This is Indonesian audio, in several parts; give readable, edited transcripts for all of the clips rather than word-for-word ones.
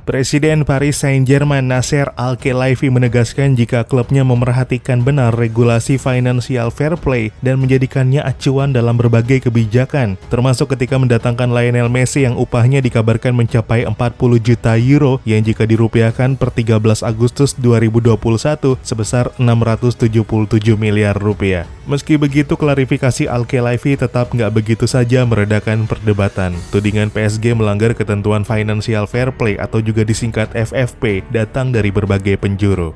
Presiden Paris Saint-Germain Nasser Al-Khelaifi menegaskan jika klubnya memerhatikan benar regulasi financial fair play dan menjadikannya acuan dalam berbagai kebijakan, termasuk ketika mendatangkan Lionel Messi yang upahnya dikabarkan mencapai 40 juta euro yang jika dirupiahkan per 13 Agustus 2021 sebesar 677 miliar rupiah. Meski begitu, klarifikasi Al-Khelaifi tetap nggak begitu saja meredakan perdebatan. Tudingan PSG melanggar ketentuan financial fair play atau juga disingkat FFP datang dari berbagai penjuru.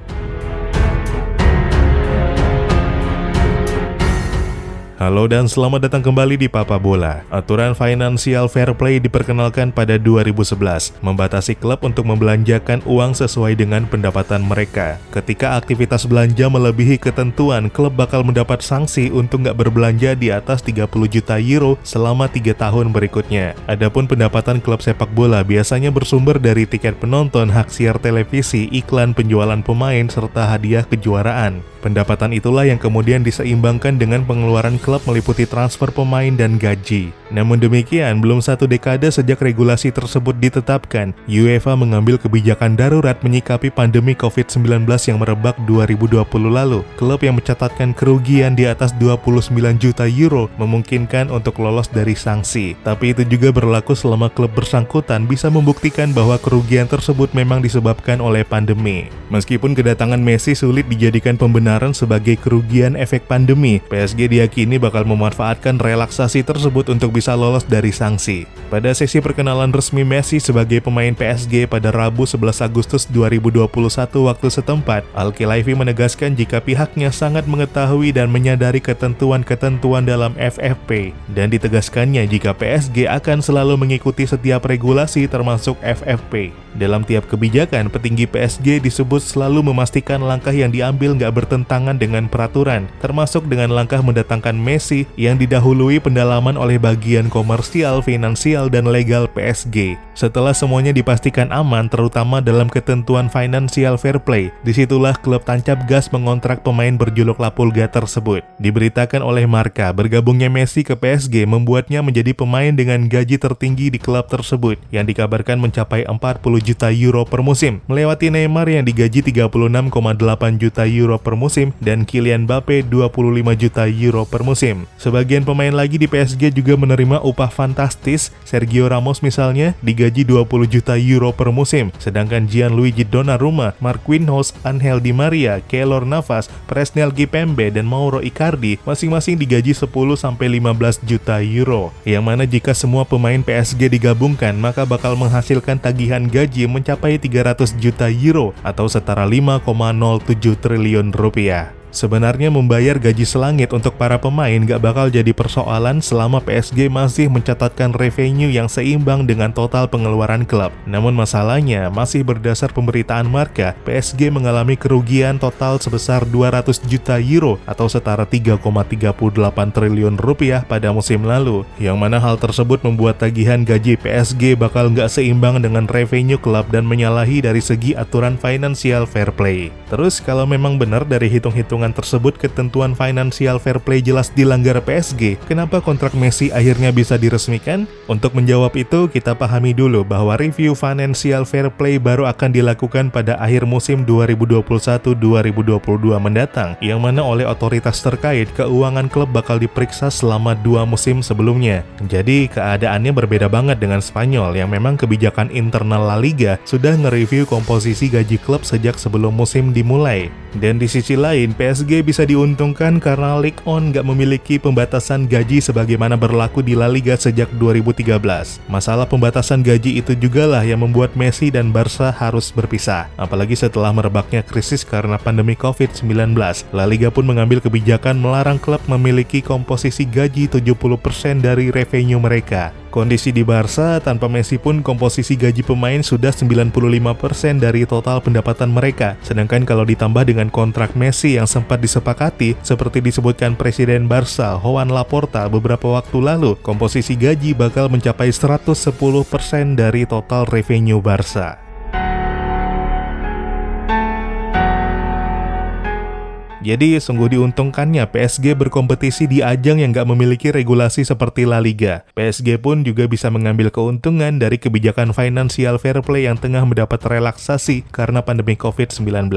Halo dan selamat datang kembali di Papa Bola. Aturan Financial Fair Play diperkenalkan pada 2011, membatasi klub untuk membelanjakan uang sesuai dengan pendapatan mereka. Ketika aktivitas belanja melebihi ketentuan, klub bakal mendapat sanksi untuk nggak berbelanja di atas 30 juta euro selama 3 tahun berikutnya. Adapun pendapatan klub sepak bola biasanya bersumber dari tiket penonton, hak siar televisi, iklan, penjualan pemain, serta hadiah kejuaraan. Pendapatan itulah yang kemudian diseimbangkan dengan pengeluaran klub meliputi transfer pemain dan gaji. Namun demikian, belum satu dekade sejak regulasi tersebut ditetapkan, UEFA mengambil kebijakan darurat menyikapi pandemi COVID-19 yang merebak 2020 lalu. Klub yang mencatatkan kerugian di atas 29 juta euro memungkinkan untuk lolos dari sanksi. Tapi itu juga berlaku selama klub bersangkutan bisa membuktikan bahwa kerugian tersebut memang disebabkan oleh pandemi. Meskipun kedatangan Messi sulit dijadikan pembenaran sebagai kerugian efek pandemi, PSG diyakini bakal memanfaatkan relaksasi tersebut untuk bisa lolos dari sanksi. Pada sesi perkenalan resmi Messi sebagai pemain PSG pada Rabu 11 Agustus 2021 waktu setempat, Al-Khelaifi menegaskan jika pihaknya sangat mengetahui dan menyadari ketentuan-ketentuan dalam FFP, dan ditegaskannya jika PSG akan selalu mengikuti setiap regulasi termasuk FFP. Dalam tiap kebijakan, petinggi PSG disebut selalu memastikan langkah yang diambil nggak bertentangan dengan peraturan, termasuk dengan langkah mendatangkan Messi yang didahului pendalaman oleh bagian komersial, finansial, dan legal PSG. Setelah semuanya dipastikan aman, terutama dalam ketentuan financial fair play, disitulah klub tancap gas mengontrak pemain berjuluk La Pulga tersebut. Diberitakan oleh Marca, bergabungnya Messi ke PSG membuatnya menjadi pemain dengan gaji tertinggi di klub tersebut, yang dikabarkan mencapai 40 juta euro per musim, melewati Neymar yang digaji 36,8 juta euro per musim dan Kylian Mbappe 25 juta euro per musim. Sebagian pemain lagi di PSG juga menerima upah fantastis. Sergio Ramos misalnya digaji 20 juta euro per musim, sedangkan Gianluigi Donnarumma, Marquinhos, Angel Di Maria, Keylor Navas, Presnel Kimpembe, dan Mauro Icardi masing-masing digaji 10-15 juta euro. Yang mana jika semua pemain PSG digabungkan, maka bakal menghasilkan tagihan gaji mencapai 300 juta euro atau setara 5,07 triliun rupiah. Sebenarnya membayar gaji selangit untuk para pemain gak bakal jadi persoalan selama PSG masih mencatatkan revenue yang seimbang dengan total pengeluaran klub. Namun masalahnya, masih berdasar pemberitaan Marca, PSG mengalami kerugian total sebesar 200 juta euro atau setara 3,38 triliun rupiah pada musim lalu. Yang mana hal tersebut membuat tagihan gaji PSG bakal gak seimbang dengan revenue klub dan menyalahi dari segi aturan financial fair play. Terus kalau memang benar dari hitung-hitungan tersebut ketentuan financial fair play jelas dilanggar PSG, kenapa kontrak Messi akhirnya bisa diresmikan? Untuk menjawab itu, kita pahami dulu bahwa review financial fair play baru akan dilakukan pada akhir musim 2021-2022 mendatang, yang mana oleh otoritas terkait keuangan klub bakal diperiksa selama 2 musim sebelumnya. Jadi keadaannya berbeda banget dengan Spanyol yang memang kebijakan internal La Liga sudah nge-review komposisi gaji klub sejak sebelum musim dimulai. Dan di sisi lain, PSG bisa diuntungkan karena Ligue 1 nggak memiliki pembatasan gaji sebagaimana berlaku di La Liga sejak 2013. Masalah pembatasan gaji itu jugalah yang membuat Messi dan Barca harus berpisah. Apalagi setelah merebaknya krisis karena pandemi COVID-19, La Liga pun mengambil kebijakan melarang klub memiliki komposisi gaji 70% dari revenue mereka. Kondisi di Barca tanpa Messi pun komposisi gaji pemain sudah 95% dari total pendapatan mereka. Sedangkan kalau ditambah dengan kontrak Messi yang sempat disepakati, seperti disebutkan Presiden Barca, Joan Laporta beberapa waktu lalu, komposisi gaji bakal mencapai 110% dari total revenue Barca. Jadi sungguh diuntungkannya PSG berkompetisi di ajang yang gak memiliki regulasi seperti La Liga. PSG pun juga bisa mengambil keuntungan dari kebijakan financial fair play yang tengah mendapat relaksasi karena pandemi COVID-19.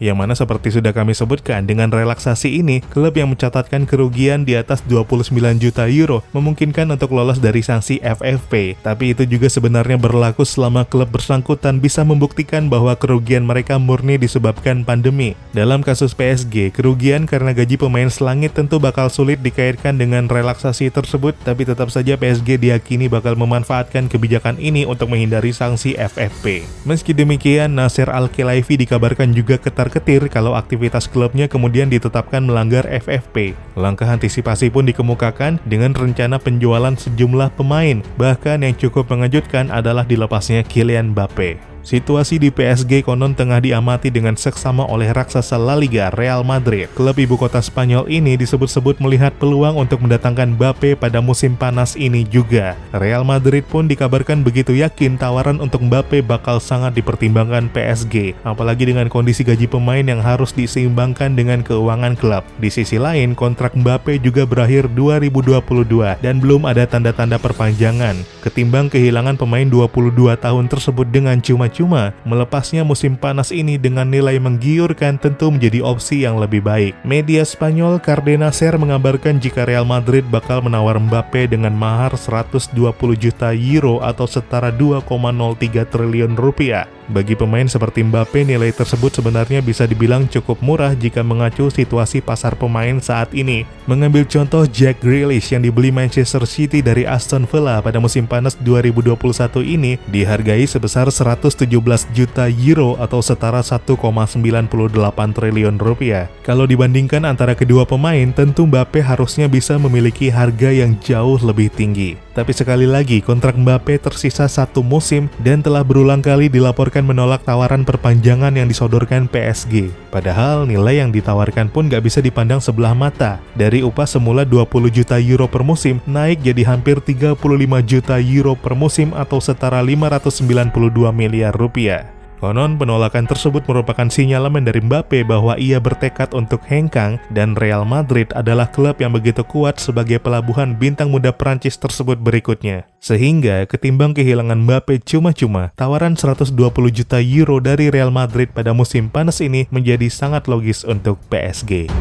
Yang mana seperti sudah kami sebutkan, dengan relaksasi ini, klub yang mencatatkan kerugian di atas 29 juta euro memungkinkan untuk lolos dari sanksi FFP. Tapi itu juga sebenarnya berlaku selama klub bersangkutan bisa membuktikan bahwa kerugian mereka murni disebabkan pandemi. Dalam kasus PSG, kerugian karena gaji pemain selangit tentu bakal sulit dikaitkan dengan relaksasi tersebut, tapi tetap saja PSG diyakini bakal memanfaatkan kebijakan ini untuk menghindari sanksi FFP. Meski demikian, Nasser Al-Khelaifi dikabarkan juga ketar-ketir kalau aktivitas klubnya kemudian ditetapkan melanggar FFP. Langkah antisipasi pun dikemukakan dengan rencana penjualan sejumlah pemain. Bahkan yang cukup mengejutkan adalah dilepasnya Kylian Mbappe. Situasi di PSG konon tengah diamati dengan seksama oleh raksasa La Liga Real Madrid. Klub ibu kota Spanyol ini disebut-sebut melihat peluang untuk mendatangkan Mbappe pada musim panas ini juga. Real Madrid pun dikabarkan begitu yakin tawaran untuk Mbappe bakal sangat dipertimbangkan PSG, apalagi dengan kondisi gaji pemain yang harus diseimbangkan dengan keuangan klub. Di sisi lain, kontrak Mbappe juga berakhir 2022 dan belum ada tanda-tanda perpanjangan. Ketimbang kehilangan pemain 22 tahun tersebut dengan cuma melepasnya musim panas ini dengan nilai menggiurkan tentu menjadi opsi yang lebih baik. Media Spanyol Cadena SER mengabarkan jika Real Madrid bakal menawar Mbappe dengan mahar 120 juta euro atau setara 2,03 triliun rupiah. Bagi pemain seperti Mbappe, nilai tersebut sebenarnya bisa dibilang cukup murah jika mengacu situasi pasar pemain saat ini. Mengambil contoh Jack Grealish yang dibeli Manchester City dari Aston Villa pada musim panas 2021 ini dihargai sebesar 117 juta euro atau setara 1,98 triliun rupiah. Kalau dibandingkan antara kedua pemain, tentu Mbappe harusnya bisa memiliki harga yang jauh lebih tinggi. Tapi sekali lagi, kontrak Mbappe tersisa 1 musim dan telah berulang kali dilaporkan menolak tawaran perpanjangan yang disodorkan PSG. Padahal nilai yang ditawarkan pun gak bisa dipandang sebelah mata. Dari upah semula 20 juta euro per musim, naik jadi hampir 35 juta euro per musim atau setara 592 miliar rupiah. Konon penolakan tersebut merupakan sinyalemen dari Mbappe bahwa ia bertekad untuk hengkang dan Real Madrid adalah klub yang begitu kuat sebagai pelabuhan bintang muda Prancis tersebut berikutnya. Sehingga ketimbang kehilangan Mbappe cuma-cuma, tawaran 120 juta euro dari Real Madrid pada musim panas ini menjadi sangat logis untuk PSG.